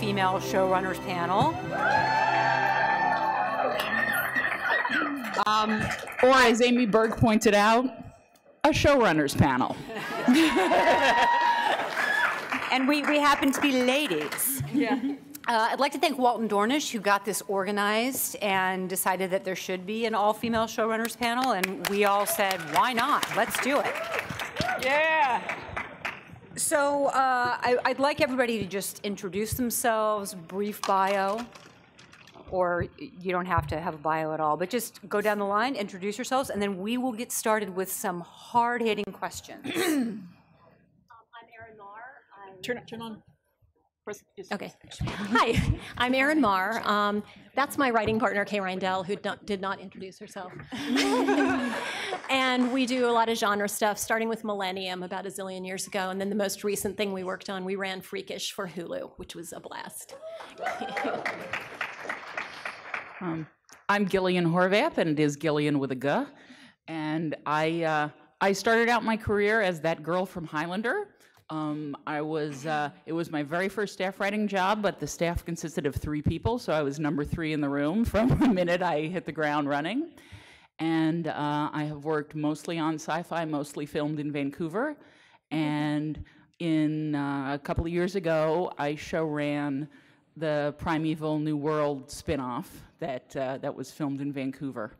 all-female showrunners panel. Or as Amy Berg pointed out, a showrunners panel. And we happen to be ladies. Yeah. I'd like to thank Walton Dornish, who got this organized and decided that there should be an all-female showrunners panel, and we all said, why not? Let's do it. Yeah. So I'd like everybody to just introduce themselves, brief bio, or you don't have to have a bio at all, but just go down the line, introduce yourselves, and then we will get started with some hard-hitting questions. I'm Erin Maher. Turn on. Okay. Hi, I'm Erin Maher. That's my writing partner, Kay Reindl, who did not introduce herself. And we do a lot of genre stuff, starting with Millennium about a zillion years ago, and then the most recent thing we worked on, we ran Freakish for Hulu, which was a blast. I'm Gillian Horvath, and it is Gillian with a G. And I started out my career as that girl from Highlander. It was my very first staff writing job, but the staff consisted of 3 people, so I was number 3 in the room from the minute I hit the ground running. And I have worked mostly on sci-fi, mostly filmed in Vancouver. And a couple of years ago, I show ran the Primeval New World spin-off that was filmed in Vancouver.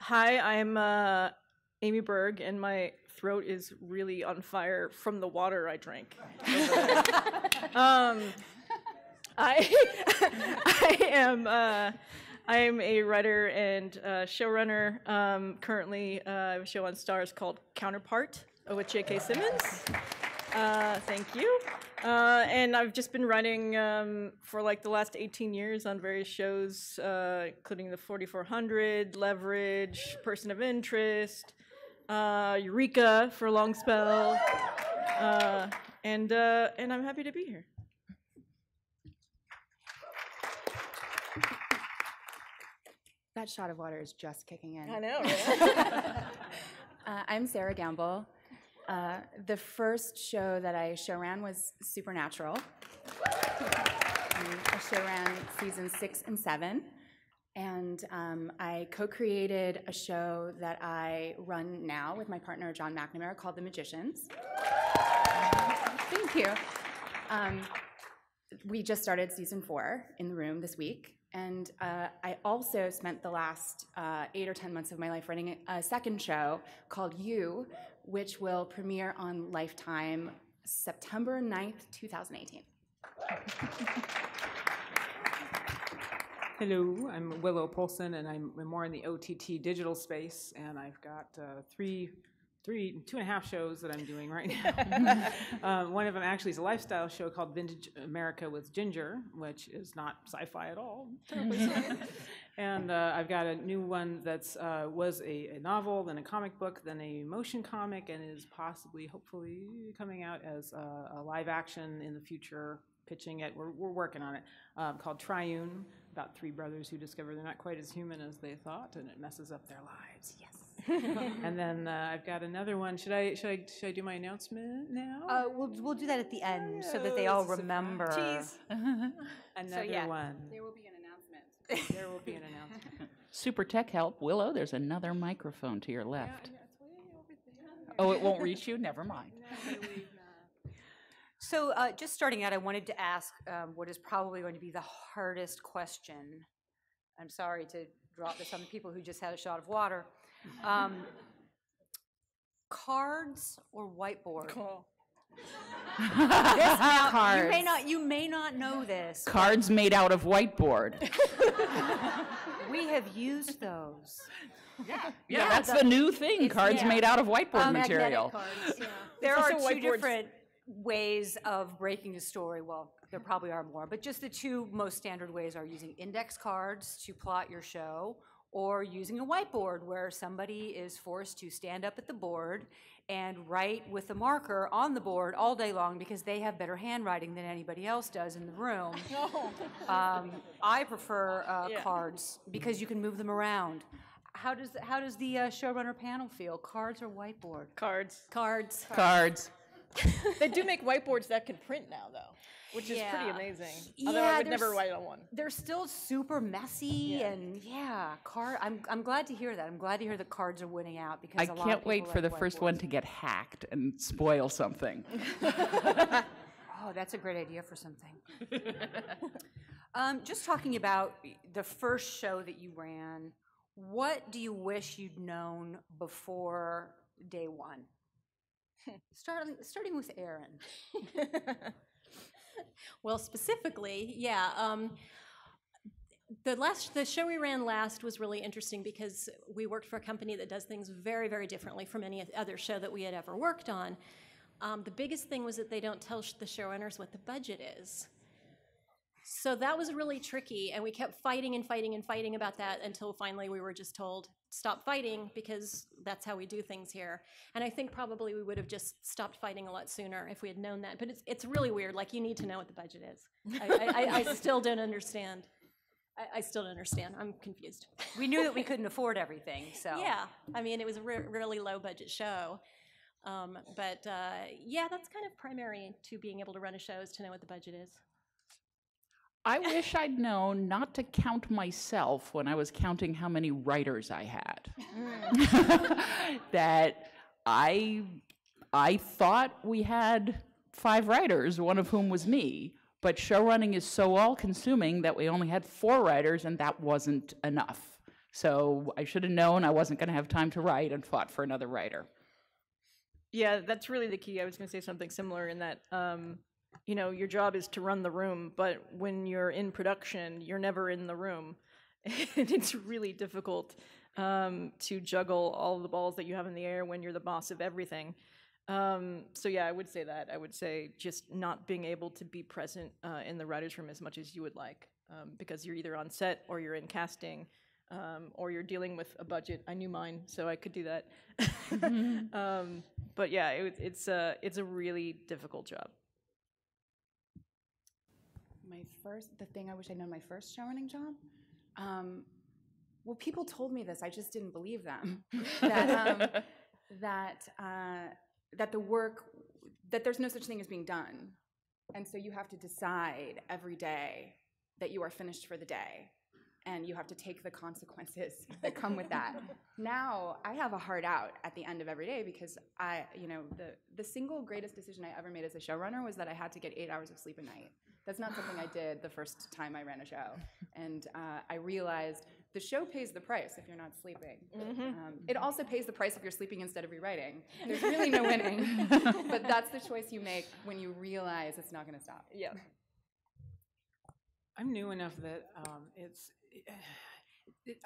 Hi, I'm Amy Berg, and my throat is really on fire from the water I drank. I am a writer and showrunner. Currently, I have a show on Stars called Counterpart with J.K. Simmons. Thank you. And I've just been writing for like the last 18 years on various shows, including the 4400, Leverage, Person of Interest, Eureka for a long spell, and I'm happy to be here. That shot of water is just kicking in. I know, right? I'm Sera Gamble. The first show that I show ran was Supernatural. I show ran seasons 6 and 7. And I co-created a show that I run now with my partner, John McNamara, called The Magicians. Thank you. We just started season 4 in the room this week. And I also spent the last 8 or 10 months of my life running a second show called You, which will premiere on Lifetime September 9th, 2018. Hello, I'm Willow Polson, and I'm more in the OTT digital space, and I've got 2.5 shows that I'm doing right now. One of them actually is a lifestyle show called Vintage America with Ginger, which is not sci-fi at all, terribly so. And I've got a new one that's was a novel, then a comic book, then a motion comic, and is possibly, hopefully, coming out as a live action in the future, pitching it. We're working on it, called Triune, about 3 brothers who discover they're not quite as human as they thought, and it messes up their lives. Yes. And then I've got another one. Should I do my announcement now? We'll do that at the end so that they all remember. Another one. There will be an announcement. There will be an announcement. Super tech help. Willow, there's another microphone to your left. Yeah, it's way over there. Oh, it won't reach you? Never mind. So just starting out, I wanted to ask what is probably going to be the hardest question. I'm sorry to drop this on the people who just had a shot of water. Cards or whiteboard? Cool. Cards. You may not know this. Cards made out of whiteboard. We have used those. Yeah, that's the new thing. Cards made out of whiteboard material. Cards, yeah. There are 2 whiteboards. different ways of breaking a story. Well, there probably are more, but just the 2 most standard ways are using index cards to plot your show, or using a whiteboard where somebody is forced to stand up at the board and write with a marker on the board all day long because they have better handwriting than anybody else does in the room. I prefer cards because you can move them around. How does the showrunner panel feel? Cards or whiteboard? Cards. Cards. Cards. They do make whiteboards that can print now, though, which is pretty Yeah. amazing. Although Yeah, I would never there's- write on one. They're still super messy, and I'm glad to hear that. I'm glad to hear that cards are winning out because I a lot can't of wait people for the like first one whiteboards. to get hacked and spoil something. Oh, that's a great idea for something. Just talking about the first show that you ran, what do you wish you'd known before day one? Starting with Erin. Well, specifically, the show we ran last was really interesting because we worked for a company that does things very, very differently from any other show that we had ever worked on. The biggest thing was that they don't tell the showrunners what the budget is. So that was really tricky, and we kept fighting and fighting and fighting about that until finally we were just told, stop fighting, because that's how we do things here. And I think probably we would have just stopped fighting a lot sooner if we had known that. But it's really weird. Like, you need to know what the budget is. I still don't understand. I still don't understand. I'm confused. We knew that we couldn't afford everything, so. Yeah, I mean, it was a really low-budget show. But that's kind of primary to being able to run a show, is to know what the budget is. I wish I'd known not to count myself when I was counting how many writers I had. That I thought we had 5 writers, one of whom was me, but show running is so all-consuming that we only had 4 writers, and that wasn't enough. So I should have known I wasn't going to have time to write and fought for another writer. Yeah, that's really the key. I was going to say something similar in that, your job is to run the room, but when you're in production, you're never in the room. And it's really difficult to juggle all the balls that you have in the air when you're the boss of everything. So yeah, I would say that. I would say just not being able to be present in the writer's room as much as you would like, because you're either on set or you're in casting, or you're dealing with a budget. I knew mine, so I could do that. But yeah, it's a really difficult job. The thing I wish I'd known my first showrunning job, well, people told me this, I just didn't believe them, that there's no such thing as being done. And so you have to decide every day that you are finished for the day, and you have to take the consequences that come with that. Now, I have a heart out at the end of every day because the single greatest decision I ever made as a showrunner was that I had to get 8 hours of sleep a night. That's not something I did the first time I ran a show. And I realized the show pays the price if you're not sleeping. It also pays the price if you're sleeping instead of rewriting. There's really no winning. But that's the choice you make when you realize it's not going to stop. Yeah. I'm new enough that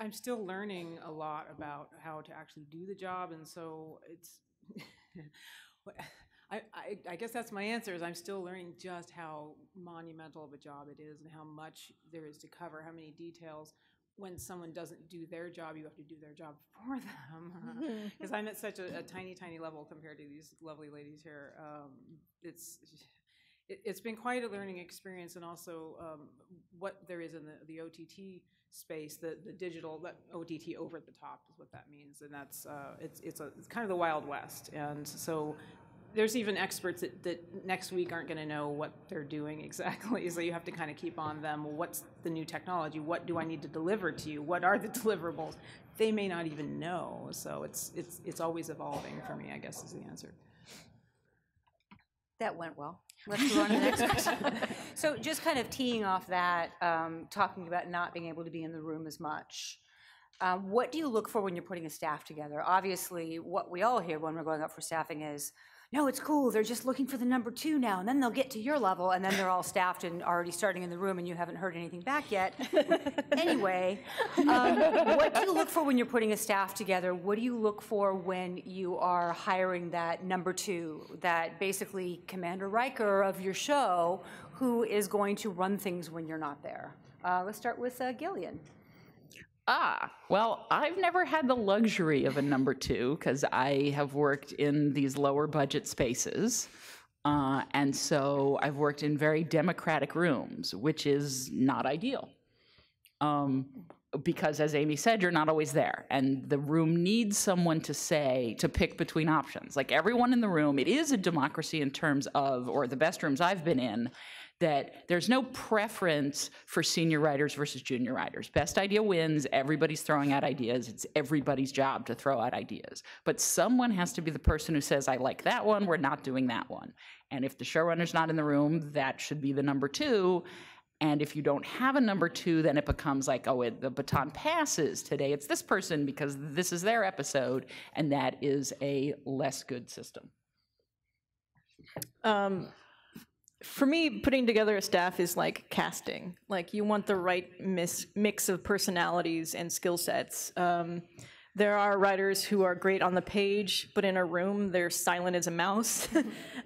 I'm still learning a lot about how to actually do the job, and so it's I guess that's my answer, is I'm still learning just how monumental of a job it is and how much there is to cover, how many details. When someone doesn't do their job, you have to do their job for them. Because I'm at such a tiny, tiny level compared to these lovely ladies here. It's been quite a learning experience, and also what there is in the OTT space, the digital, that OTT over the top is what that means, and that's it's kind of the Wild West, and so there's even experts that next week aren't going to know what they're doing exactly, so you have to kind of keep on them. What's the new technology? What do I need to deliver to you? What are the deliverables? They may not even know, so it's always evolving for me, I guess, is the answer. That went well. Let's go on to the next question. So just kind of teeing off that, talking about not being able to be in the room as much. What do you look for when you're putting a staff together? Obviously, what we all hear when we're going up for staffing is, no, it's cool, they're just looking for the number 2 now, and then they'll get to your level, and then they're all staffed and already starting in the room, and you haven't heard anything back yet. Anyway, what do you look for when you're putting a staff together? What do you look for when you are hiring that number 2, that basically Commander Riker of your show, who is going to run things when you're not there? Let's start with Gillian. Well, I've never had the luxury of a number 2 because I have worked in these lower budget spaces. And so I've worked in very democratic rooms, which is not ideal. Because as Amy said, you're not always there. And the room needs someone to pick between options. Like everyone in the room, it is a democracy in terms of, or the best rooms I've been in, that there's no preference for senior writers versus junior writers. Best idea wins, everybody's throwing out ideas, it's everybody's job to throw out ideas. But someone has to be the person who says, I like that one, we're not doing that one. And if the showrunner's not in the room, that should be the number two. And if you don't have a number two, then it becomes like, oh, the baton passes. Today it's this person because this is their episode, and that is a less good system. For me, putting together a staff is like casting. Like you want the right mix of personalities and skill sets. There are writers who are great on the page, but in a room they're silent as a mouse.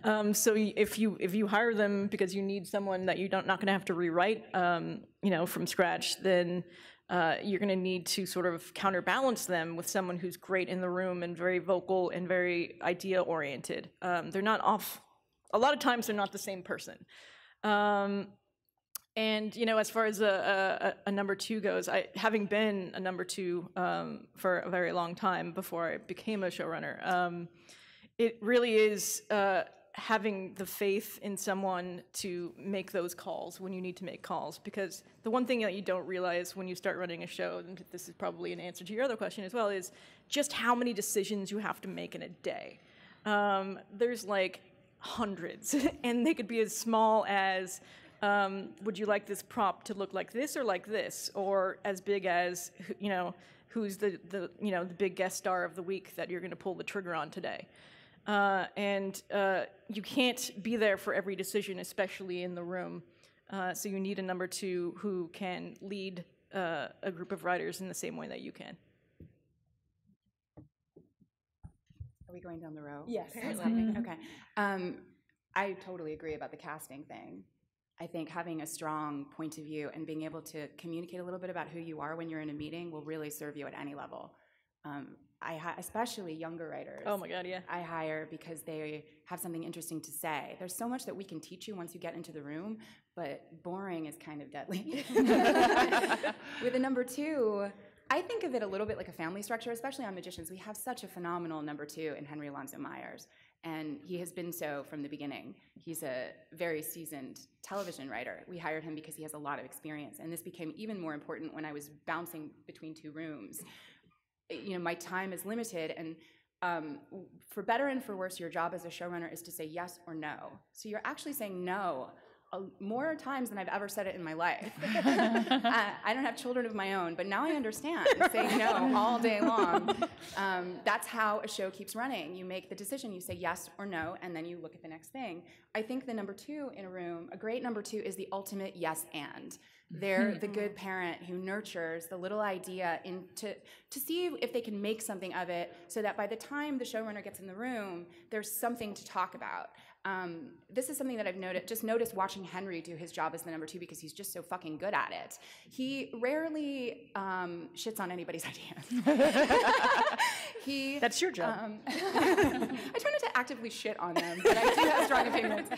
So if you hire them because you need someone that you're not going to have to rewrite, from scratch, then you're going to need to sort of counterbalance them with someone who's great in the room and very vocal and very idea oriented. They're not off. A lot of times they're not the same person. And as far as a number two goes, having been a number two for a very long time before I became a showrunner, it really is having the faith in someone to make those calls when you need to make calls. Because the one thing that you don't realize when you start running a show, and this is probably an answer to your other question as well, is just how many decisions you have to make in a day. There's like hundreds, and they could be as small as, would you like this prop to look like this or like this? Or as big as, who's the big guest star of the week that you're going to pull the trigger on today? And you can't be there for every decision, especially in the room. So you need a number two who can lead a group of writers in the same way that you can. Are we going down the row? Yes. Okay. I totally agree about the casting thing. I think having a strong point of view and being able to communicate a little bit about who you are when you're in a meeting will really serve you at any level. Especially younger writers. Oh my God, yeah. I hire because they have something interesting to say. There's so much that we can teach you once you get into the room, but boring is kind of deadly. With a number two, I think of it a little bit like a family structure, especially on Magicians. We have such a phenomenal number two in Henry Alonzo Myers, and he has been so from the beginning. He's a very seasoned television writer. We hired him because he has a lot of experience, and this became even more important when I was bouncing between two rooms. My time is limited, and for better and for worse, your job as a showrunner is to say yes or no. So you're actually saying no more times than I've ever said it in my life. I don't have children of my own, but now I understand saying no all day long. That's how a show keeps running. You make the decision, you say yes or no, and then you look at the next thing. I think the number two in a room, a great number two, is the ultimate yes and. They're the good parent who nurtures the little idea to see if they can make something of it so that by the time the showrunner gets in the room, there's something to talk about. This is something that I've noticed watching Henry do his job as the number two because he's just so fucking good at it. He rarely shits on anybody's ideas. That's your job. I try not to actively shit on them, but I do have strong opinions.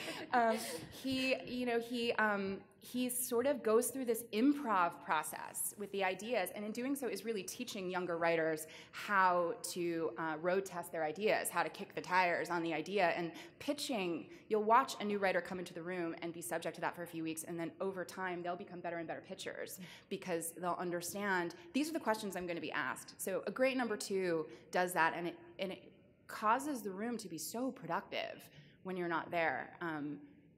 He sort of goes through this improv process with the ideas, and in doing so is really teaching younger writers how to road test their ideas, how to kick the tires on the idea, and pitching. You'll watch a new writer come into the room and be subject to that for a few weeks, and then over time they'll become better and better pitchers because they'll understand these are the questions I'm going to be asked. So a great number two does that, and it causes the room to be so productive when you're not there.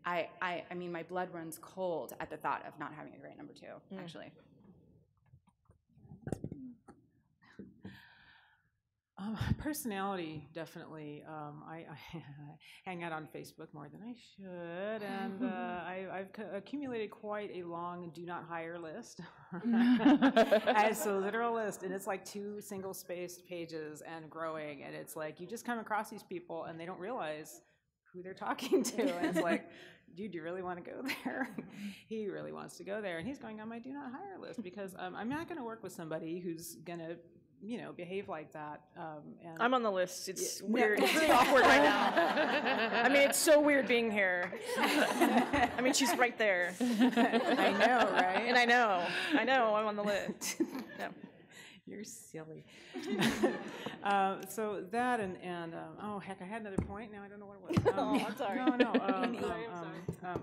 I mean, my blood runs cold at the thought of not having a great number two, actually. Personality, definitely. I hang out on Facebook more than I should, and I've accumulated quite a long do not hire list. It's a literal list, and it's like 2 single-spaced pages and growing, and it's like you just come across these people, and they don't realize who they're talking to, and it's like, dude, do you really want to go there? He really wants to go there, and he's going on my do not hire list because I'm not going to work with somebody who's going to behave like that. And I'm on the list. It's weird. It's really awkward right now. I mean, it's so weird being here. I mean, she's right there. I know, right? And I know I'm on the list. No. You're silly. So that and oh heck, I had another point. Now I don't know what it was. I'm sorry.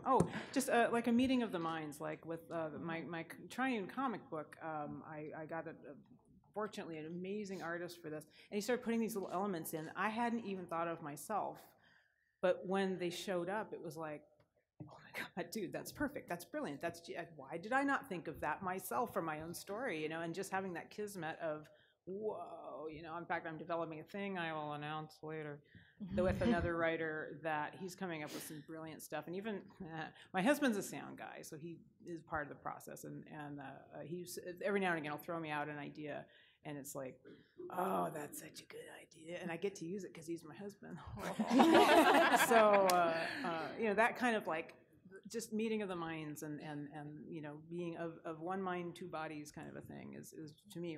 No. Just like a meeting of the minds. Like with my Triune comic book, I got fortunately an amazing artist for this, and he started putting these little elements in I hadn't even thought of myself. But when they showed up, it was like, oh my God, dude, that's perfect. That's brilliant. Why did I not think of that myself for my own story? And just having that kismet of, whoa, in fact, I'm developing a thing I will announce later with another writer that he's coming up with some brilliant stuff. And even my husband's a sound guy, so he is part of the process. And he's every now and again, he'll throw me out an idea. And it's like, oh, that's such a good idea. And I get to use it because he's my husband. So, that kind of like just meeting of the minds and being of one mind, two bodies kind of a thing is to me,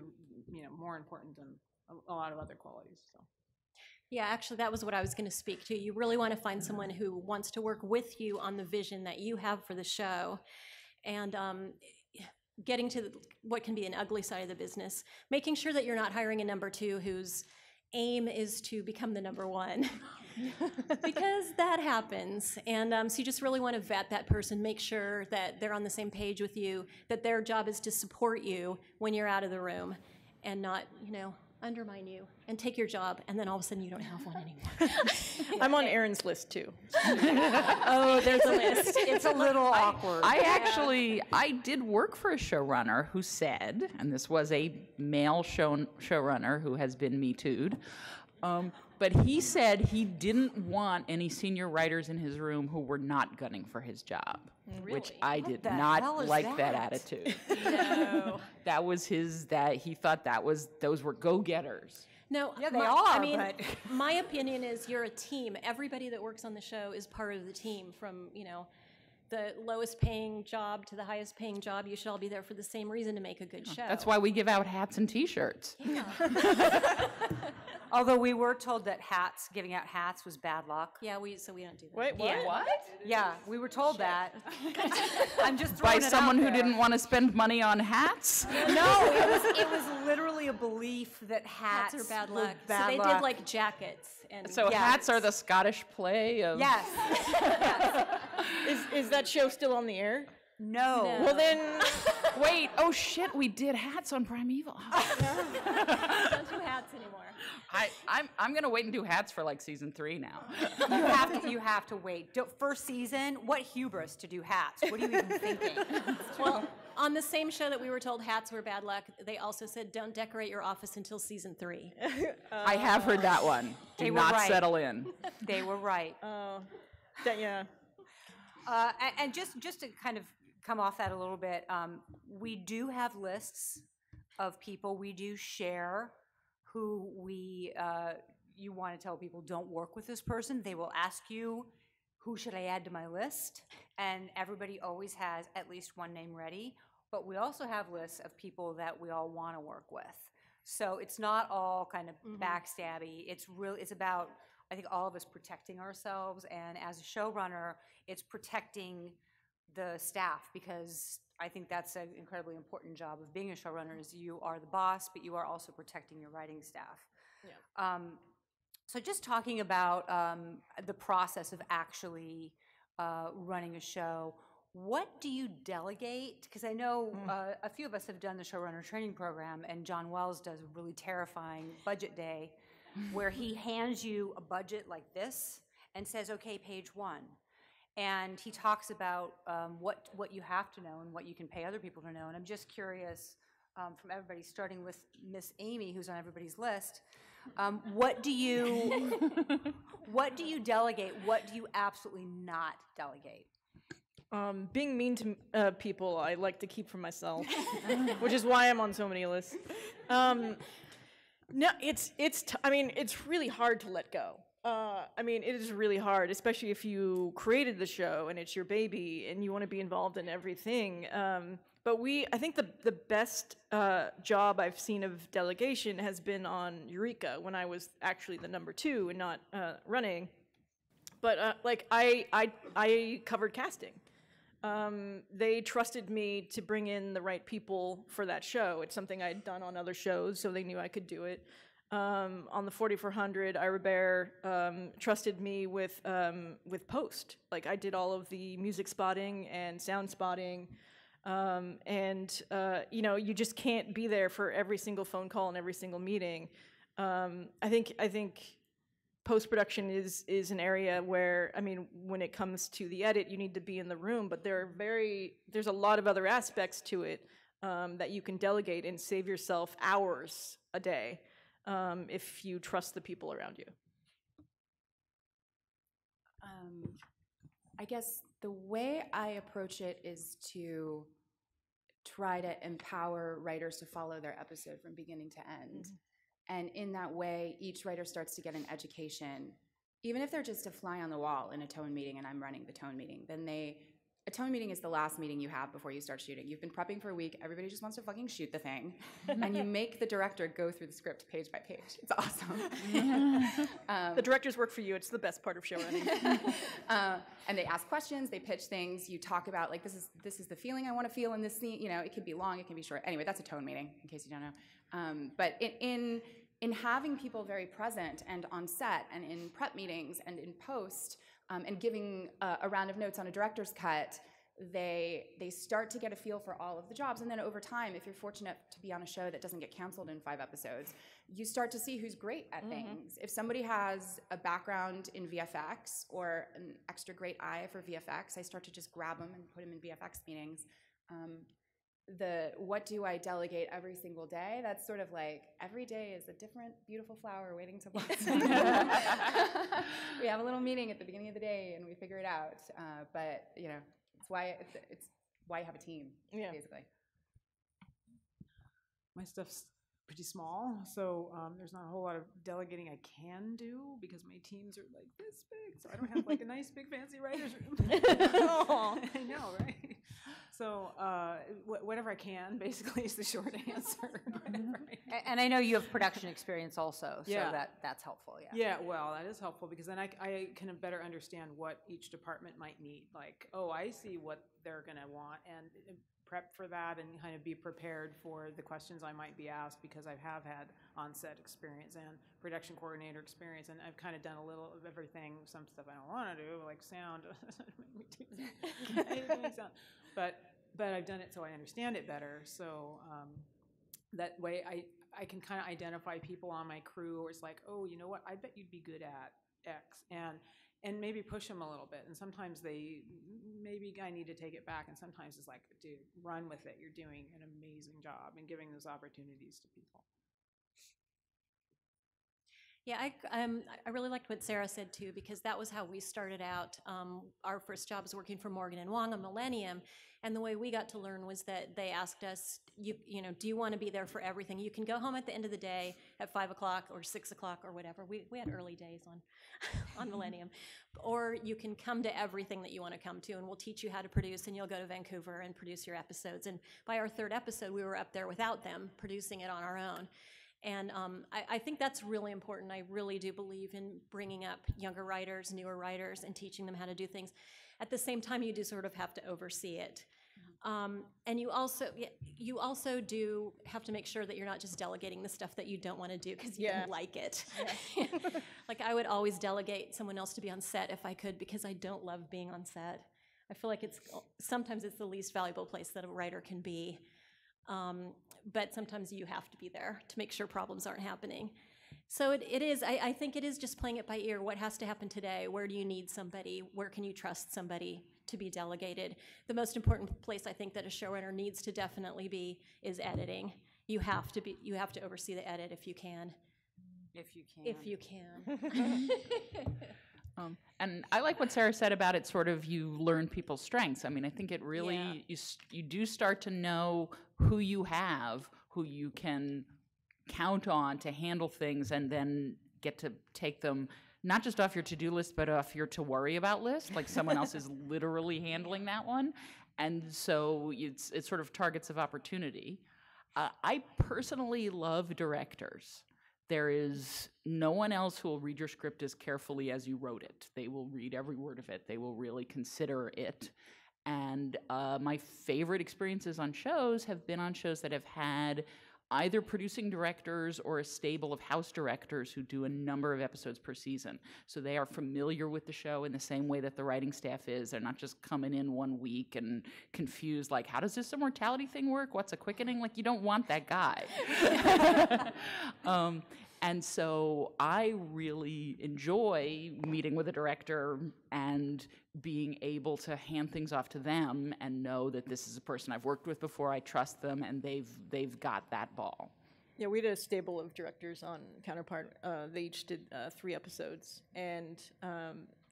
more important than a lot of other qualities. So. Yeah, actually, that was what I was going to speak to. You really want to find someone who wants to work with you on the vision that you have for the show. And getting to what can be an ugly side of the business, making sure that you're not hiring a number two whose aim is to become the number one, because that happens. And so you just really want to vet that person, make sure that they're on the same page with you, that their job is to support you when you're out of the room and not, undermine you and take your job, and then all of a sudden you don't have one anymore. I'm on Erin's list too. Oh, there's a list. It's a little awkward. I did work for a showrunner who said, and this was a male showrunner who has been Me Too'd, but he said he didn't want any senior writers in his room who were not gunning for his job, which I did not like that attitude. No. That was that he thought those were go-getters. No, Yeah, they are, I mean, but- my opinion is you're a team. Everybody that works on the show is part of the team, from, the lowest paying job to the highest paying job. You should all be there for the same reason, to make a good show. That's why we give out hats and T-shirts. Although we were told that giving out hats was bad luck. Yeah, so we don't do that. Wait, what? Yeah. What? Yeah, we were told that. I'm just throwing By it someone out who there. didn't want to spend money on hats? No, it was literally a belief that hats Hats are bad were luck. bad So they luck. did like jackets and So Yes. hats are the Scottish play of... Yes. Is that show still on the air? No. Well then, Wait, oh shit, we did hats on Primeval. don't do hats anymore. I'm gonna wait and do hats for like season 3 now. You have to wait. First season, what hubris to do hats? What are you even thinking? Well, on the same show that we were told hats were bad luck, they also said don't decorate your office until season 3. I have heard that one. They Do were not right. settle in. They were right. yeah. And just to kind of come off that a little bit, we do have lists of people. We do share who you want to tell people don't work with this person. They will ask you, who should I add to my list? And everybody always has at least one name ready. But we also have lists of people that we all want to work with. So it's not all kind of backstabby. It's about, I think, all of us protecting ourselves. And as a showrunner, it's protecting the staff, because I think that's an incredibly important job of being a showrunner. Is you are the boss, but you are also protecting your writing staff. Yeah. So just talking about the process of actually running a show, what do you delegate? Because I know a few of us have done the showrunner training program, and John Wells does a really terrifying budget day where he hands you a budget like this and says, okay, page 1. And he talks about what you have to know and what you can pay other people to know. And I'm just curious, from everybody, starting with Miss Amy, who's on everybody's list, what do you delegate? What do you absolutely not delegate? Being mean to people, I like to keep for myself, which is why I'm on so many lists. No, it's really hard to let go. It is really hard, especially if you created the show and it's your baby and you want to be involved in everything. But I think the best job I've seen of delegation has been on Eureka, when I was actually the number 2 and not running. But like I covered casting. They trusted me to bring in the right people for that show. It's something I'd done on other shows, so they knew I could do it. On the 4400, Ira Bear trusted me with post. Like, I did all of the music spotting and sound spotting. You know, you just can't be there for every single phone call and every single meeting. I think post-production is an area where, I mean, when it comes to the edit, you need to be in the room, but there's a lot of other aspects to it that you can delegate and save yourself hours a day if you trust the people around you. I guess the way I approach it is to try to empower writers to follow their episode from beginning to end. And in that way, each writer starts to get an education. Even if they're just a fly on the wall in a tone meeting and I'm running the tone meeting, then a tone meeting is the last meeting you have before you start shooting. You've been prepping for a week, everybody just wants to fucking shoot the thing, and you make the director go through the script page by page. It's awesome. The directors work for you, it's the best part of show running. And they ask questions, they pitch things, you talk about, like, this is the feeling I want to feel in this scene. You know, it can be long, it can be short. Anyway, that's a tone meeting, in case you don't know. But in having people very present and on set and in prep meetings and in post, and giving a round of notes on a director's cut, they start to get a feel for all of the jobs. And then over time, if you're fortunate to be on a show that doesn't get canceled in 5 episodes, you start to see who's great at things. If somebody has a background in VFX or an extra great eye for VFX, I start to just grab them and put them in VFX meetings. What do I delegate every single day? That's sort of like, every day is a different beautiful flower waiting to blossom. We have a little meeting at the beginning of the day and we figure it out. But you know, it's why you have a team, basically. My stuff's pretty small, so there's not a whole lot of delegating I can do because my teams are like this big, so I don't have like a nice big fancy writer's room. I know, right? So whatever I can, basically, is the short answer. And I know you have production experience also, so that's helpful, Yeah, well, that is helpful because then I can better understand what each department might need. Like, oh, I see what they're going to want, and prep for that and kind of be prepared for the questions I might be asked because I have had on-set experience and production coordinator experience, and I've kind of done a little of everything. Some stuff I don't want to do, like sound. But I've done it so I understand it better. So that way I can kind of identify people on my crew where it's like, oh, you know what, I bet you'd be good at X, and maybe push them a little bit. And sometimes maybe I need to take it back, and sometimes it's like, dude, run with it. You're doing an amazing job and giving those opportunities to people. Yeah, I really liked what Sera said too, because that was how we started out. Our first job was working for Morgan and Wong on Millennium, and the way we got to learn was that they asked us, you know, do you want to be there for everything? You can go home at the end of the day at 5 o'clock or 6 o'clock or whatever. We had early days on Millennium, or you can come to everything that you want to come to, and we'll teach you how to produce, and you'll go to Vancouver and produce your episodes. And by our 3rd episode, we were up there without them, producing it on our own. And I think that's really important. I really do believe in bringing up younger writers, newer writers, and teaching them how to do things. At the same time, you do sort of have to oversee it. And you also do have to make sure that you're not just delegating the stuff that you don't want to do because you don't like it. Yeah. Like, I would always delegate someone else to be on set if I could, because I don't love being on set. I feel like sometimes it's the least valuable place that a writer can be. But sometimes you have to be there to make sure problems aren't happening. So it is, I think it is just playing it by ear. What has to happen today? Where do you need somebody? Where can you trust somebody to be delegated? The most important place I think that a showrunner needs to definitely be is editing. You have to oversee the edit if you can. If you can. If you can. And I like what Sera said about it, sort of you learn people's strengths. I mean, I think it really, you do start to know who you have, who you can count on to handle things, and then get to take them not just off your to-do list, but off your to-worry about list, like someone else is literally handling that one. And so it's sort of targets of opportunity. I personally love directors. There is no one else who will read your script as carefully as you wrote it. They will read every word of it. They will really consider it. And my favorite experiences on shows have been on shows that have had either producing directors or a stable of house directors who do a number of episodes per season. So they are familiar with the show in the same way that the writing staff is. They're not just coming in one week and confused, like, how does this immortality thing work? What's a quickening? Like, you don't want that guy. And so I really enjoy meeting with a director and being able to hand things off to them and know that this is a person I've worked with before, I trust them, and they've got that ball. Yeah, we had a stable of directors on Counterpart. They each did 3 episodes, and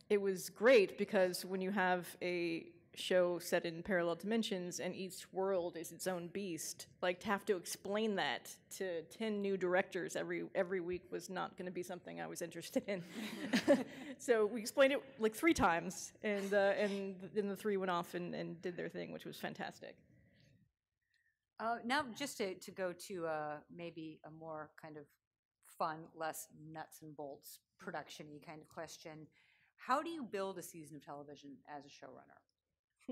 it was great because when you have a show set in parallel dimensions and each world is its own beast, like to have to explain that to 10 new directors every week was not going to be something I was interested in. So we explained it like 3 times, and then the 3 went off and did their thing, which was fantastic. Now, just to go to maybe a more kind of fun, less nuts and bolts, production-y kind of question, how do you build a season of television as a showrunner?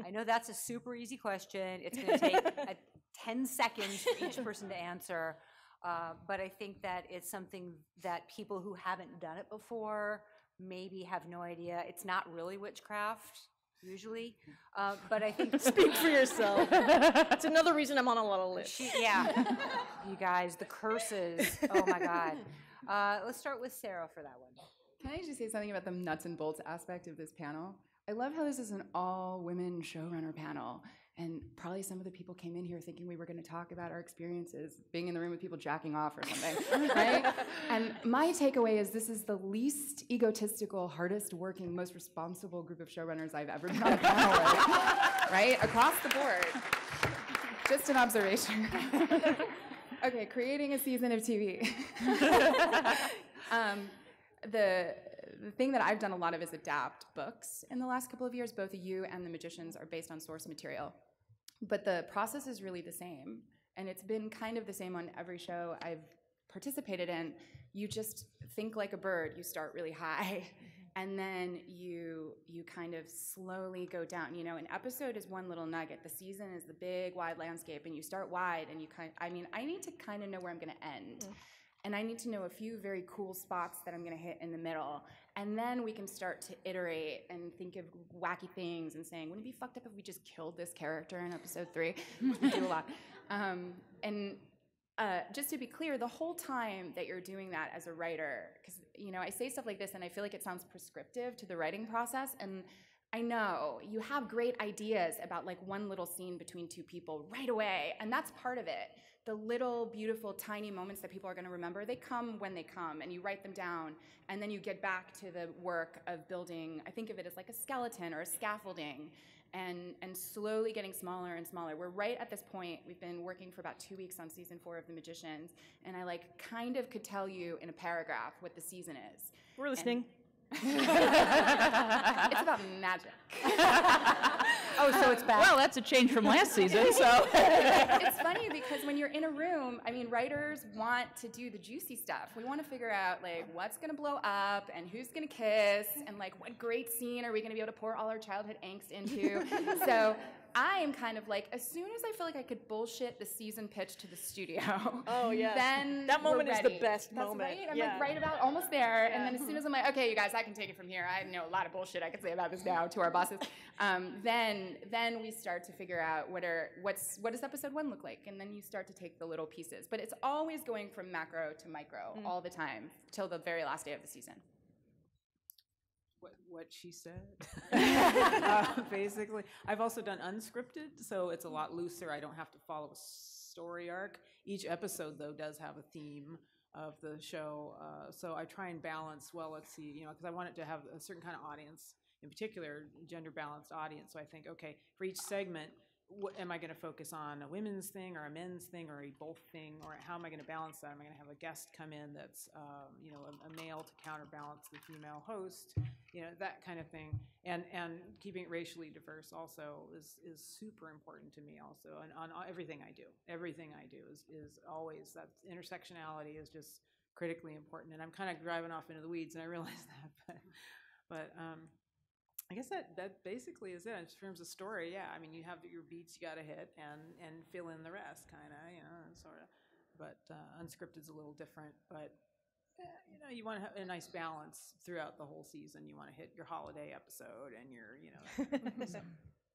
I know that's a super easy question. It's going to take 10 seconds for each person to answer, but I think that it's something that people who haven't done it before maybe have no idea. It's not really witchcraft, usually, but I think... Speak for yourself. It's another reason I'm on a lot of lists. Yeah, you guys, the curses. Oh, my God. Let's start with Sera for that one. Can I just say something about the nuts and bolts aspect of this panel? I love how this is an all-women showrunner panel, and probably some of the people came in here thinking we were going to talk about our experiences being in the room with people jacking off or something, right? And my takeaway is this is the least egotistical, hardest working, most responsible group of showrunners I've ever been on a panel with, right? Across the board. Just an observation. Okay, creating a season of TV. The thing that I've done a lot of is adapt books in the last couple of years. Both You and The Magicians are based on source material. But the process is really the same. And it's been kind of the same on every show I've participated in. You just think like a bird. You start really high. And then you kind of slowly go down. You know, an episode is one little nugget. The season is the big, wide landscape. And you start wide. And I need to kind of know where I'm going to end. And I need to know a few very cool spots that I'm going to hit in the middle. And then we can start to iterate and think of wacky things and saying, wouldn't it be fucked up if we just killed this character in episode 3? We do a lot. Just to be clear, the whole time that you're doing that as a writer, because I say stuff like this and I feel like it sounds prescriptive to the writing process, and I know you have great ideas about like one little scene between 2 people right away, and that's part of it. The little, beautiful, tiny moments that people are going to remember, they come when they come, and you write them down, and then you get back to the work of building, I think of it as like a skeleton or a scaffolding, and slowly getting smaller and smaller. We're right at this point. We've been working for about 2 weeks on season 4 of The Magicians, and I like kind of could tell you in a paragraph what the season is. We're listening. It's about magic. Oh, so it's back. Well, that's a change from last season, so. It's funny because when you're in a room, I mean, writers want to do the juicy stuff. We want to figure out, like, what's going to blow up and who's going to kiss and, like, what great scene are we going to be able to pour all our childhood angst into. So I am kind of like, as soon as I feel like I could bullshit the season pitch to the studio, then that moment we're is ready. the best That's moment. Right. I'm like right about almost there, and then as soon as I'm like, okay, you guys, I can take it from here. I know a lot of bullshit I can say about this now to our bosses. Then we start to figure out what does episode 1 look like, and then you start to take the little pieces. But it's always going from macro to micro all the time till the very last day of the season. What she said. Basically, I've also done unscripted, so it's a lot looser. I don't have to follow a story arc. Each episode, though, does have a theme of the show, so I try and balance. Well, let's see, because I want it to have a certain kind of audience, in particular, gender balanced audience. So I think, okay, for each segment, am I going to focus on a women's thing or a men's thing or a both thing, or how am I going to balance that? Am I going to have a guest come in that's a male to counterbalance the female host, that kind of thing, and keeping it racially diverse also is super important to me also, and on everything I do is always, that intersectionality is just critically important. And I'm kind of driving off into the weeds, and I realize that, but I guess that basically is it in terms of story. Yeah, I mean, you have your beats you got to hit and fill in the rest, kind of, sort of. But unscripted's a little different. But you want to have a nice balance throughout the whole season. You want to hit your holiday episode and your, so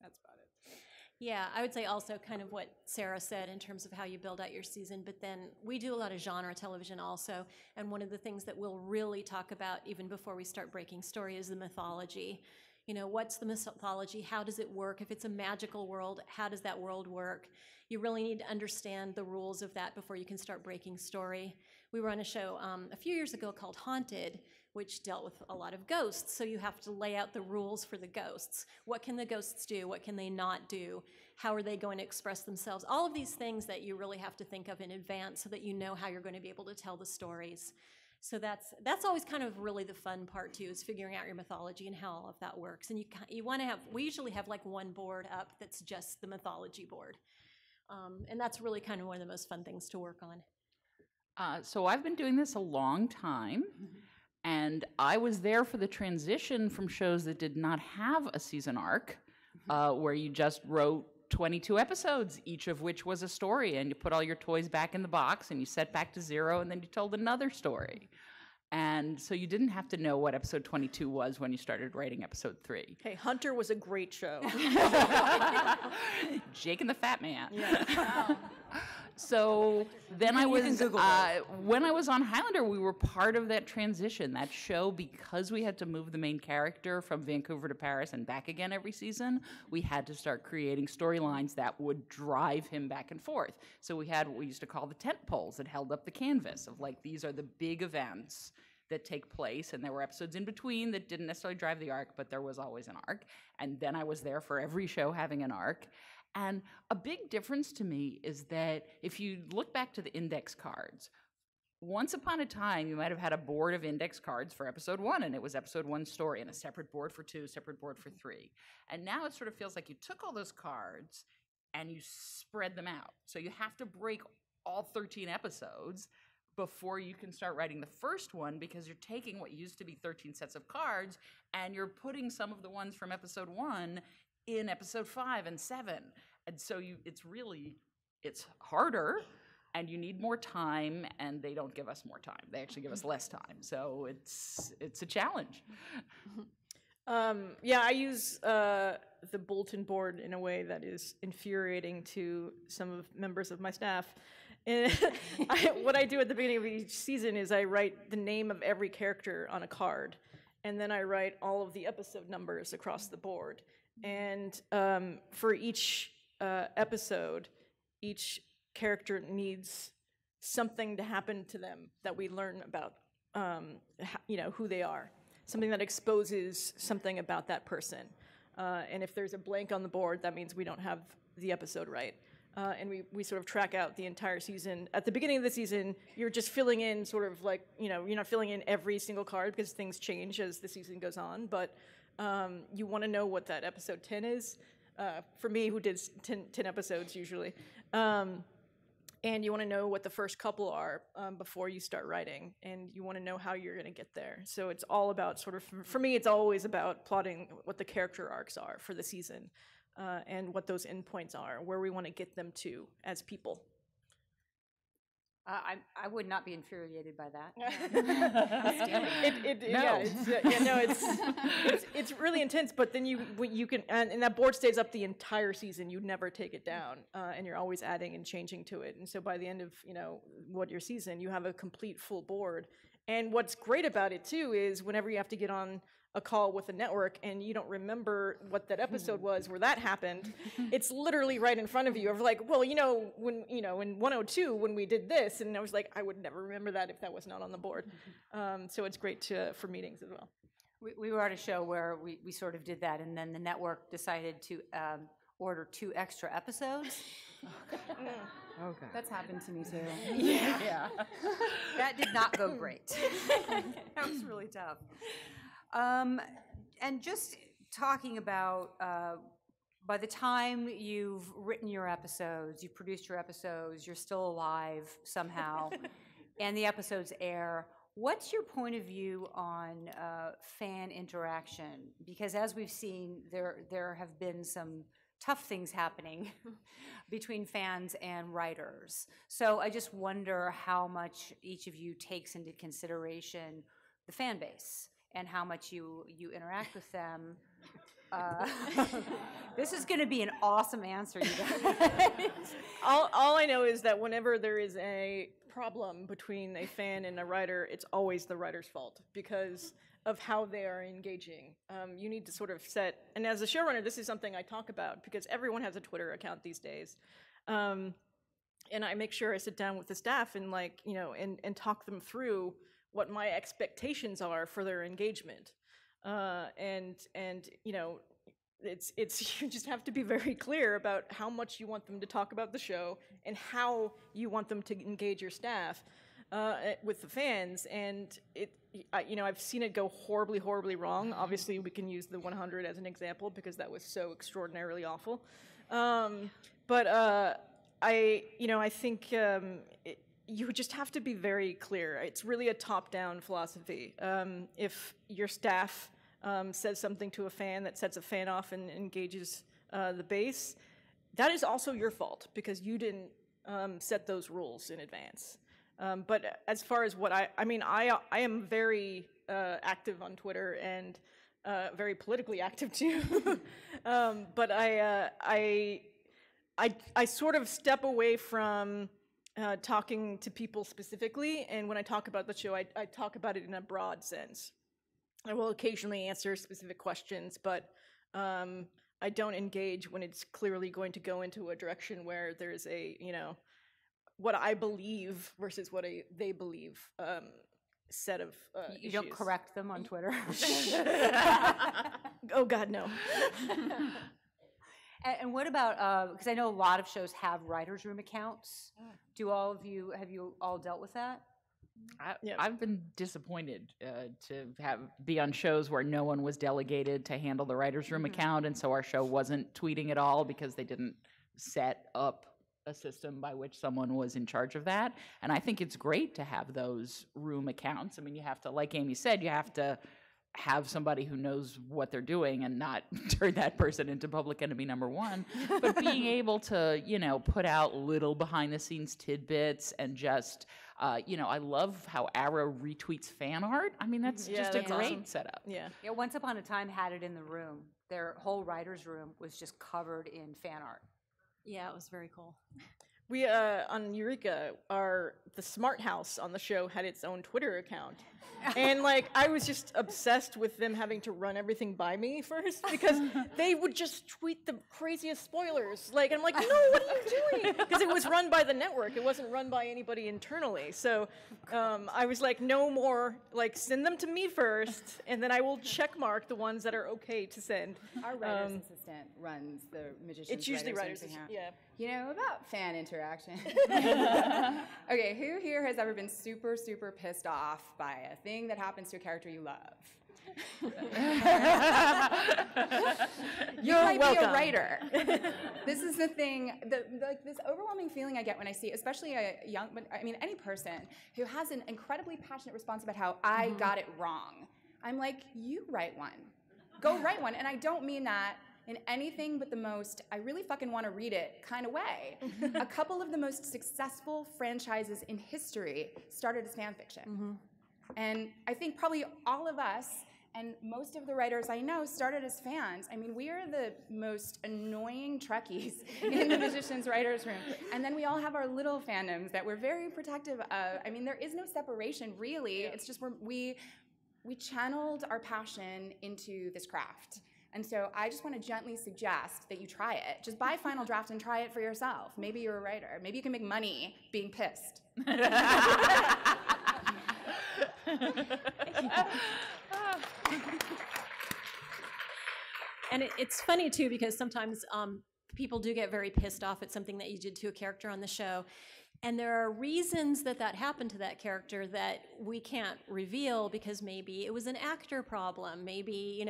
that's about it. Yeah, I would say also kind of what Sera said in terms of how you build out your season, but then we do a lot of genre television also, and one of the things that we'll really talk about even before we start breaking story is the mythology. What's the mythology? How does it work? If it's a magical world, how does that world work? You really need to understand the rules of that before you can start breaking story. We were on a show a few years ago called Haunted, which dealt with a lot of ghosts. So you have to lay out the rules for the ghosts. What can the ghosts do? What can they not do? How are they going to express themselves? All of these things that you really have to think of in advance so that you know how you're going to be able to tell the stories. So that's always kind of really the fun part too, is figuring out your mythology and how all of that works. And you want to have, we usually have like one board up that's just the mythology board. And that's really kind of one of the most fun things to work on. So I've been doing this a long time, and I was there for the transition from shows that did not have a season arc, where you just wrote 22 episodes, each of which was a story, and you put all your toys back in the box, and you set back to 0, and then you told another story. And so you didn't have to know what episode 22 was when you started writing episode 3. Hey, Hunter was a great show. Jake and the Fat Man. Yeah. So then when I was on Highlander, we were part of that transition. That show, because we had to move the main character from Vancouver to Paris and back again every season, we had to start creating storylines that would drive him back and forth. So we had what we used to call the tent poles that held up the canvas of like, these are the big events that take place, and there were episodes in between that didn't necessarily drive the arc, but there was always an arc. And then I was there for every show having an arc. And a big difference to me is that if you look back to the index cards, once upon a time, you might have had a board of index cards for episode 1, and it was episode 1 story, and a separate board for 2, separate board for 3. And now it sort of feels like you took all those cards and you spread them out. So you have to break all 13 episodes before you can start writing the first one, because you're taking what used to be 13 sets of cards and you're putting some of the ones from episode 1 in episode 5 and 7. And so it's harder, and you need more time, and they don't give us more time. They actually give us less time. So it's a challenge. Yeah, I use the bulletin board in a way that is infuriating to some members of my staff. And what I do at the beginning of each season is I write the name of every character on a card, and then I write all of the episode numbers across the board. And for each episode, each character needs something to happen to them that we learn about, who they are. Something that exposes something about that person. And if there's a blank on the board, that means we don't have the episode right. And we sort of track out the entire season. At the beginning of the season, you're just filling in sort of like, you're not filling in every single card because things change as the season goes on, but you want to know what that episode 10 is. For me, who did 10 episodes usually. And you want to know what the first couple are before you start writing. And you want to know how you're going to get there. So it's all about sort of, for me, it's always about plotting what the character arcs are for the season. And what those endpoints are, where we want to get them to as people. I would not be infuriated by that. It's really intense. But then you can, and that board stays up the entire season. You never take it down, and you're always adding and changing to it. And so by the end of your season, you have a complete full board. And what's great about it too is whenever you have to get on a call with a network and you don't remember what that episode was where that happened, it's literally right in front of you. Of like, well, when in 102 when we did this, and I was like, I would never remember that if that was not on the board. So it's great for meetings as well. We were at a show where we sort of did that, and then the network decided to order 2 extra episodes. Okay. That's happened to me too. Yeah. That did not go great. That was really tough. And just talking about, by the time you've written your episodes, you've produced your episodes, you're still alive somehow, and the episodes air, what's your point of view on fan interaction? Because as we've seen, there have been some tough things happening between fans and writers. So I just wonder how much each of you takes into consideration the fan base and how much you interact with them. This is going to be an awesome answer, you guys. All I know is that whenever there is a problem between a fan and a writer, it's always the writer's fault because of how they are engaging. You need to sort of set, and as a showrunner, this is something I talk about because everyone has a Twitter account these days. And I make sure I sit down with the staff and and talk them through what my expectations are for their engagement. It's you just have to be very clear about how much you want them to talk about the show and how you want them to engage your staff with the fans. And I've seen it go horribly, horribly wrong. Obviously, we can use the 100 as an example because that was so extraordinarily awful. I think you just have to be very clear. It's really a top-down philosophy. If your staff says something to a fan that sets a fan off and engages the base, that is also your fault because you didn't set those rules in advance. But as far as what I am very active on Twitter and very politically active too. But I sort of step away from talking to people specifically, and when I talk about the show, I talk about it in a broad sense. I will occasionally answer specific questions, but I don't engage when it's clearly going to go into a direction where there's a, what I believe versus what they believe set of You issues. don't correct them on Twitter? Oh, God, no. And what about, because I know a lot of shows have writer's room accounts. Have you all dealt with that? I've been disappointed to be on shows where no one was delegated to handle the writer's room account, and so our show wasn't tweeting at all because they didn't set up a system by which someone was in charge of that. And I think it's great to have those room accounts. I mean, you have to, like Amy said, you have to have somebody who knows what they're doing and not turn that person into public enemy number one, but being able to, put out little behind the scenes tidbits and just, I love how Ara retweets fan art. I mean, that's just a great awesome setup. Yeah. Yeah, Once Upon a Time had it in the room. Their whole writer's room was just covered in fan art. Yeah, it was very cool. We, on Eureka, the Smart House on the show had its own Twitter account. And, I was just obsessed with them having to run everything by me first because they would just tweet the craziest spoilers. And I'm like, no, what are you doing? Because it was run by the network. It wasn't run by anybody internally. So I was like, no more, send them to me first, and then I will check mark the ones that are okay to send. Our writer's assistant runs the Magician's It's usually writer's writers, account. yeah. About fan interaction. Okay, who here has ever been super, super pissed off by a thing that happens to a character you love? You might be a writer. This is the thing, this overwhelming feeling I get when I see, especially any person who has an incredibly passionate response about how I got it wrong. I'm like, you write one. Go write one. And I don't mean that in anything but the most, I really fucking want to read it kind of way. A couple of the most successful franchises in history started as fan fiction. And I think probably all of us and most of the writers I know started as fans. I mean, we are the most annoying Trekkies in the Magician's writer's room. And then we all have our little fandoms that we're very protective of. I mean, there is no separation, really. It's just we channeled our passion into this craft. And so I just want to gently suggest that you try it. Just buy Final Draft and try it for yourself. Maybe you're a writer. Maybe you can make money being pissed. And it's funny too because sometimes people do get very pissed off at something that you did to a character on the show. And there are reasons that happened to that character that we can't reveal, because maybe it was an actor problem. Maybe,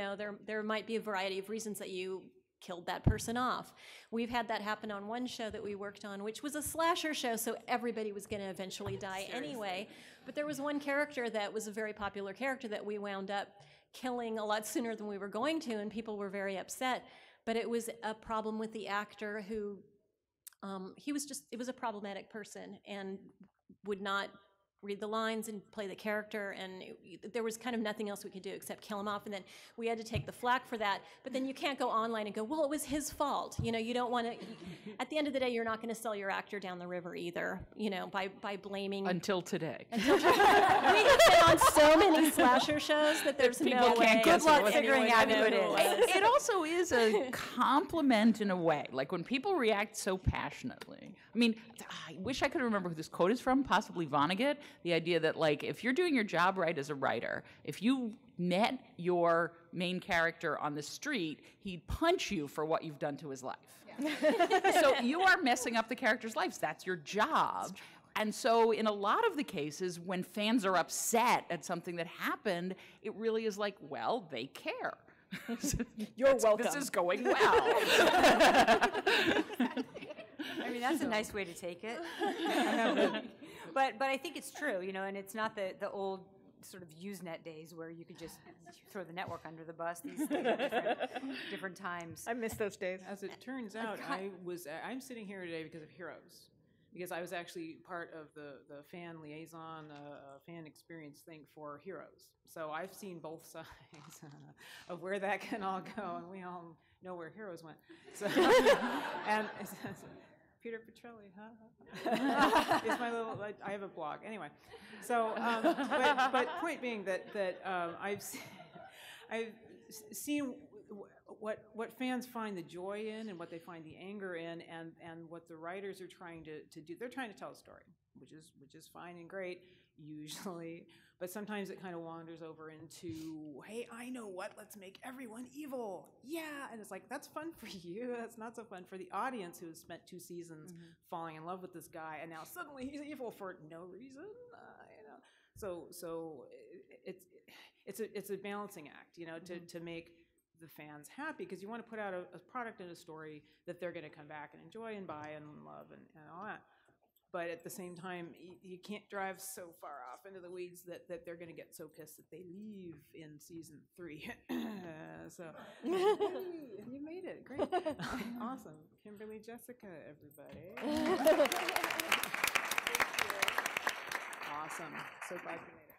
there might be a variety of reasons that you killed that person off. We've had that happen on one show that we worked on, which was a slasher show, so everybody was going to eventually die anyway. But there was one character that was a very popular character that we wound up killing a lot sooner than we were going to, and people were very upset. But it was a problem with the actor who, it was a problematic person and would not read the lines and play the character, and there was kind of nothing else we could do except kill him off, and then we had to take the flak for that. But then you can't go online and go, well, it was his fault. You don't want to, at the end of the day, you're not going to sell your actor down the river either, by blaming. Until today. We have been on so many slasher shows that there's no way. Good luck figuring out who it is. It also is a compliment in a way. Like when people react so passionately. I mean, I wish I could remember who this quote is from, possibly Vonnegut. The idea that, like, if you're doing your job right as a writer, if you met your main character on the street, he'd punch you for what you've done to his life. Yeah. So you are messing up the characters' lives. That's your job. And so in a lot of the cases, when fans are upset at something that happened, it really is like, well, they care. You're welcome. This is going well. I mean, that's a nice way to take it. But I think it's true, and it's not the old sort of Usenet days where you could just throw the network under the bus. These different times. I miss those days. As it turns out, I'm sitting here today because of Heroes. Because I was actually part of the fan liaison, fan experience thing for Heroes. So I've seen both sides of where that can all go, and we all know where Heroes went. So, and Peter Petrelli, huh? It's my little. I have a blog anyway. So, but point being that I've seen what fans find the joy in and what they find the anger in, and what the writers are trying to do. They're trying to tell a story, which is fine and great usually, but sometimes it kind of wanders over into, hey, I know what, let's make everyone evil. Yeah, and it's like, that's fun for you. That's not so fun for the audience who has spent 2 seasons falling in love with this guy, and now suddenly he's evil for no reason. So it's a balancing act, to make the fans happy, because you want to put out a product and a story that they're going to come back and enjoy and buy and love and all that. But at the same time, you can't drive so far off into the weeds that they're going to get so pissed that they leave in season 3. So you made it. Great. Awesome. Kimberly, Jesicka, everybody. Awesome. So glad you made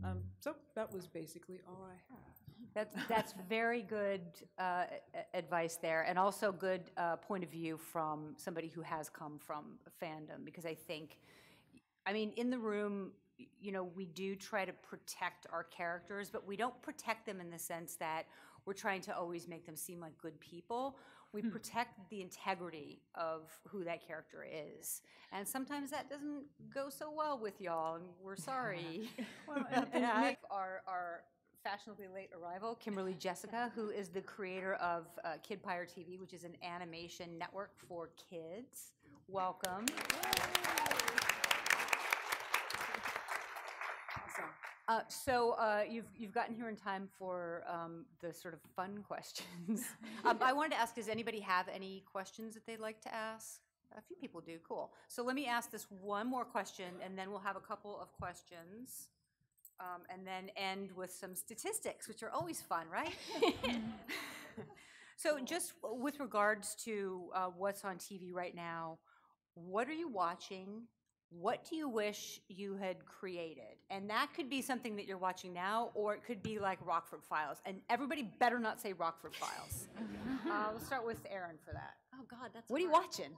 it. So that was basically all I had. That's very good advice there, and also good point of view from somebody who has come from fandom, because I think, in the room, we do try to protect our characters, but we don't protect them in the sense that we're trying to always make them seem like good people. We protect the integrity of who that character is. And sometimes that doesn't go so well with y'all, and we're sorry. Well, and our fashionably late arrival, Kimberly Jesicka, who is the creator of Kidpire TV, which is an animation network for kids. Welcome. Awesome. So you've gotten here in time for the sort of fun questions. I wanted to ask, does anybody have any questions that they'd like to ask? A few people do. Cool. So let me ask this one more question, and then we'll have a couple of questions. And then end with some statistics, which are always fun, right? So just with regards to what's on TV right now, what are you watching? What do you wish you had created? And that could be something that you're watching now, or it could be like Rockford Files. And everybody better not say Rockford Files. We'll start with Erin for that. Oh, God, that's What are you hard. watching?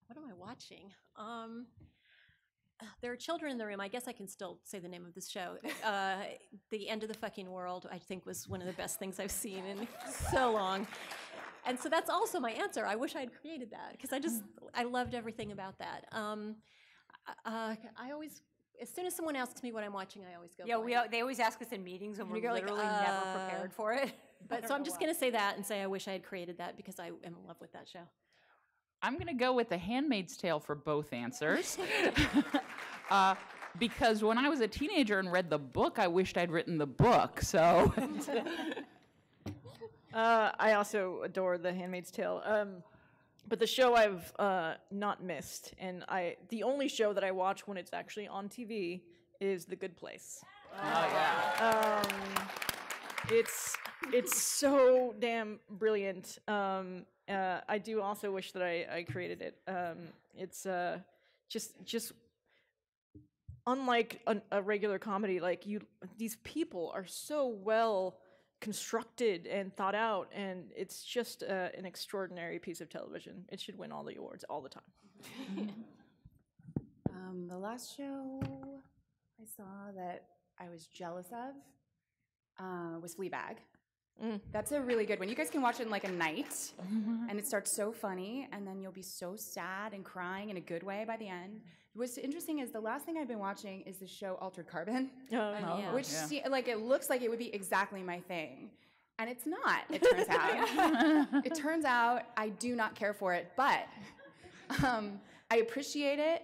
What am I watching? There are children in the room. I guess I can still say the name of this show. The End of the Fucking World, I think, was one of the best things I've seen in so long. And so that's also my answer. I wish I had created that, because I loved everything about that. I always, as soon as someone asks me what I'm watching, I always go. Yeah, they always ask us in meetings, and we're literally never prepared for it. But so I'm just going to say that and say I wish I had created that, because I am in love with that show. I'm going to go with The Handmaid's Tale for both answers. Because when I was a teenager and read the book, I wished I'd written the book, so. I also adore The Handmaid's Tale. But the show I've not missed, and the only show that I watch when it's actually on TV is The Good Place. Oh, yeah. It's so damn brilliant. I do also wish that I created it. It's just unlike a regular comedy. Like these people are so well constructed and thought out, and it's just an extraordinary piece of television. It should win all the awards all the time. The last show I saw that I was jealous of was Fleabag. That's a really good one. You guys can watch it in like a night, and it starts so funny, and then you'll be so sad and crying in a good way by the end. What's interesting is the last thing I've been watching is the show Altered Carbon, which it looks like it would be exactly my thing, and it's not. It turns out. It turns out I do not care for it, but I appreciate it,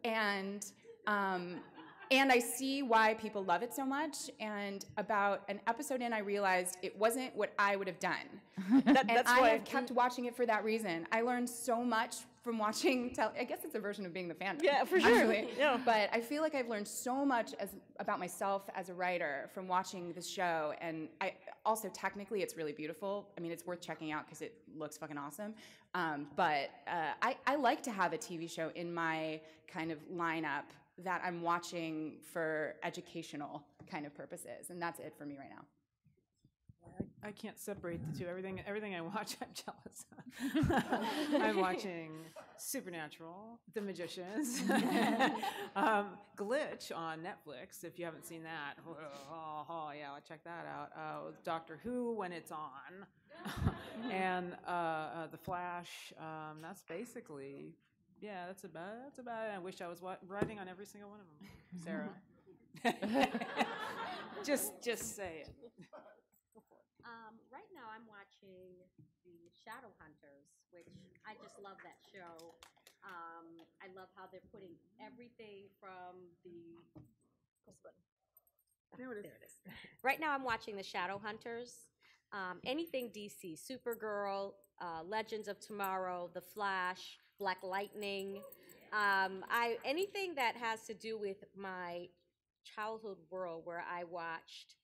and I see why people love it so much. And about an episode in, I realized it wasn't what I would have done. That's why I have kept watching it for that reason. I learned so much from watching. I guess it's a version of being the fan. Yeah, for sure. Actually. Yeah. But I feel like I've learned so much about myself as a writer from watching this show. And also technically, it's really beautiful. I mean, it's worth checking out because it looks fucking awesome. But I like to have a TV show in my kind of lineup that I'm watching for educational kind of purposes, and that's it for me right now. I can't separate the two. Everything I watch, I'm jealous of. I'm watching Supernatural, The Magicians, Glitch on Netflix. If you haven't seen that, yeah, I'll check that out. Doctor Who when it's on, and The Flash. That's basically. Yeah, that's about it. I wish I was writing on every single one of them. Sarah. just say it. Right now I'm watching the Shadowhunters, which I just love that show. I love how they're putting everything from the... There it is. Right now I'm watching the Shadowhunters. Anything DC, Supergirl, Legends of Tomorrow, The Flash, Black Lightning, anything that has to do with my childhood world where I watched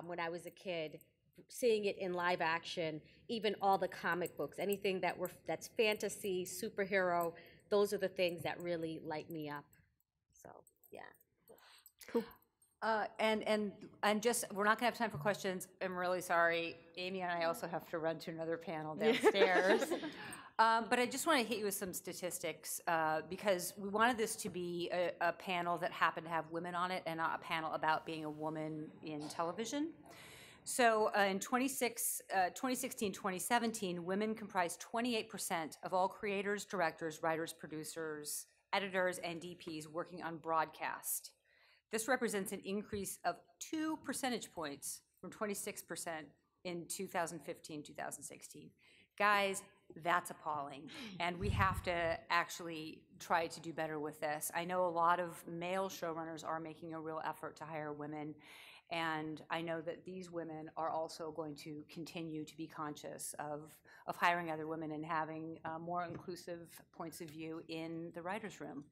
when I was a kid, seeing it in live action, even all the comic books, anything that's fantasy, superhero, those are the things that really light me up. So, yeah. Cool. And just, we're not gonna have time for questions. I'm really sorry. Amy and I also have to run to another panel downstairs. But I just want to hit you with some statistics because we wanted this to be a panel that happened to have women on it and not a panel about being a woman in television. So in 2016, 2017, women comprised 28% of all creators, directors, writers, producers, editors, and DPs working on broadcast. This represents an increase of 2 percentage points from 26% in 2015, 2016. Guys, that's appalling, and we have to actually try to do better with this. I know a lot of male showrunners are making a real effort to hire women, and I know that these women are also going to continue to be conscious of hiring other women and having more inclusive points of view in the writer's room.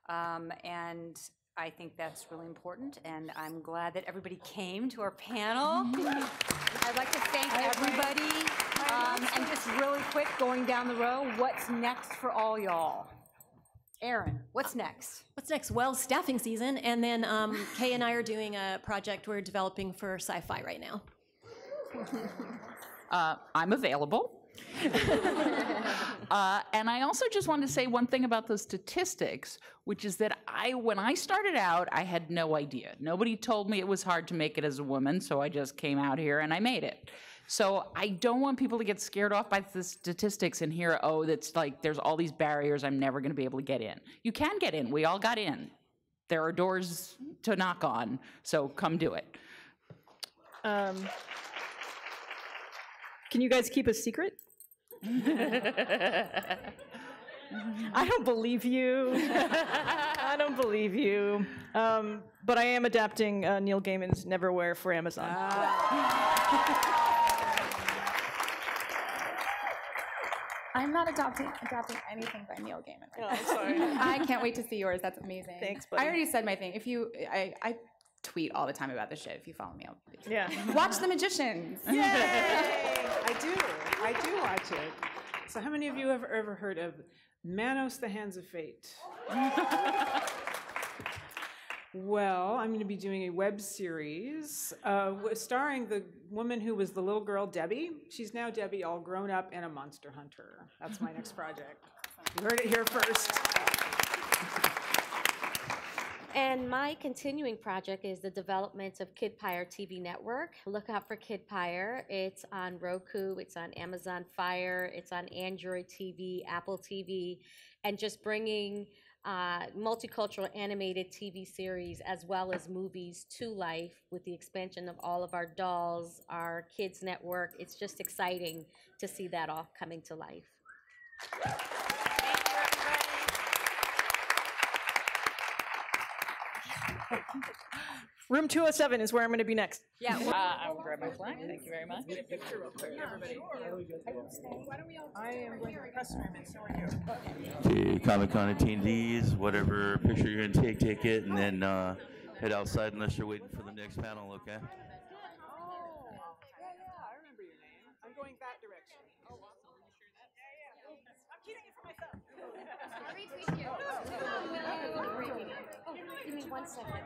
And I think that's really important, and I'm glad that everybody came to our panel. I'd like to thank everybody. And just really quick, going down the row, what's next for all y'all? Erin, what's next? What's next? Well, staffing season, and then Kay and I are doing a project we're developing for sci-fi right now. I'm available. And I also just wanted to say one thing about the statistics, which is that when I started out, I had no idea. Nobody told me it was hard to make it as a woman, so I just came out here and I made it. So I don't want people to get scared off by the statistics and hear, oh, that's like there's all these barriers, I'm never going to be able to get in. You can get in. We all got in. There are doors to knock on, so come do it. Can you guys keep a secret? I don't believe you. I don't believe you. But I am adapting Neil Gaiman's Neverwhere for Amazon. I'm not adopting anything by Neil Gaiman. Oh, I'm sorry. I can't wait to see yours. That's amazing. Thanks, buddy. I already said my thing. If you, I tweet all the time about this shit. If you follow me, I'll Yeah. watch The Magicians. I do watch it. So how many of you have ever heard of Manos, the Hands of Fate? Well, I'm going to be doing a web series starring the woman who was the little girl, Debbie. She's now Debbie, all grown up and a monster hunter. That's my next project. You heard it here first. And my continuing project is the development of KidPire TV network. Look out for KidPire. It's on Roku, it's on Amazon Fire, it's on Android TV, Apple TV, and just bringing multicultural animated TV series as well as movies to life with the expansion of all of our dolls, our kids network. It's just exciting to see that all coming to life. Room 207 is where I'm going to be next. Yeah. I will grab my flag. Thank you very much. I am going to the press room, and so are you. To Comic-Con attendees, whatever picture you're going to take it, and then head outside unless you're waiting for the next panel, okay? I remember your name. I'm going that direction. Oh, awesome. Are you sure that? Yeah. I'm keeping it for myself. I'll retweet you. Oh, give me 1 second.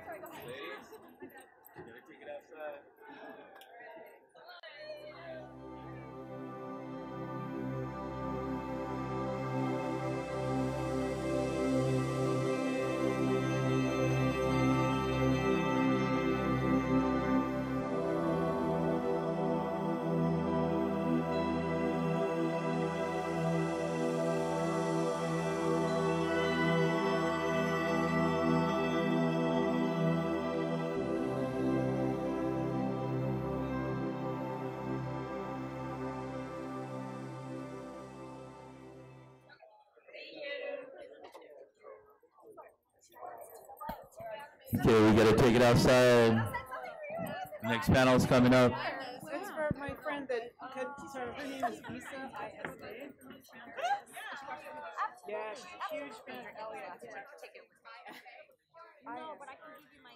Okay, we got to take it outside. Next panel is coming up. It's for my friend that could, so her name is Lisa, ISA. Yeah, she's a huge fan. Oh, yeah. No, but I can give you my